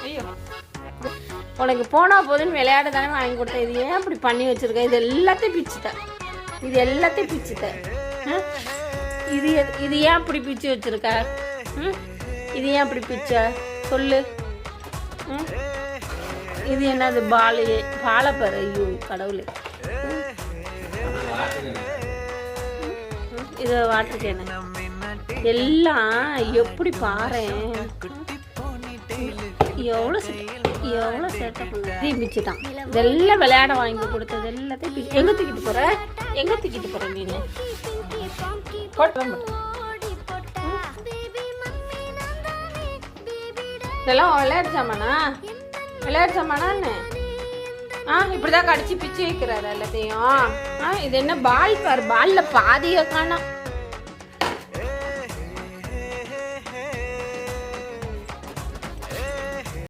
ஐயோ, உனக்கு போனா போதுன்னு விளையாட தானே வாங்கி கொடுத்தேன். இது ஏன் அப்படி பண்ணி வச்சிருக்க? இது எல்லாத்தையும் பிச்சுட்டேன். இது ஏன் அப்படி பிச்சு வச்சிருக்க? இது ஏன் அப்படி பிச்ச சொல்லு. இது என்னது? பாலை பாரு. ஐயோ கடவுளே, இது வாட்டர் கேனு எல்லாம் எப்படி பாரு. எவ்வளோ சேட்டை பிச்சுட்டான். இதெல்லாம் விளையாட வாங்கி கொடுத்தது எல்லாத்தையும் எங்கே தூக்கிட்டு போற நீ? இதெல்லாம் விளையாட்டு சாமானான்னு இப்படிதான் கடிச்சு பிச்சு வைக்கிறாரு எல்லாத்தையும். இது என்ன பால் பாரு, பால்ல பாதியை காணோம்.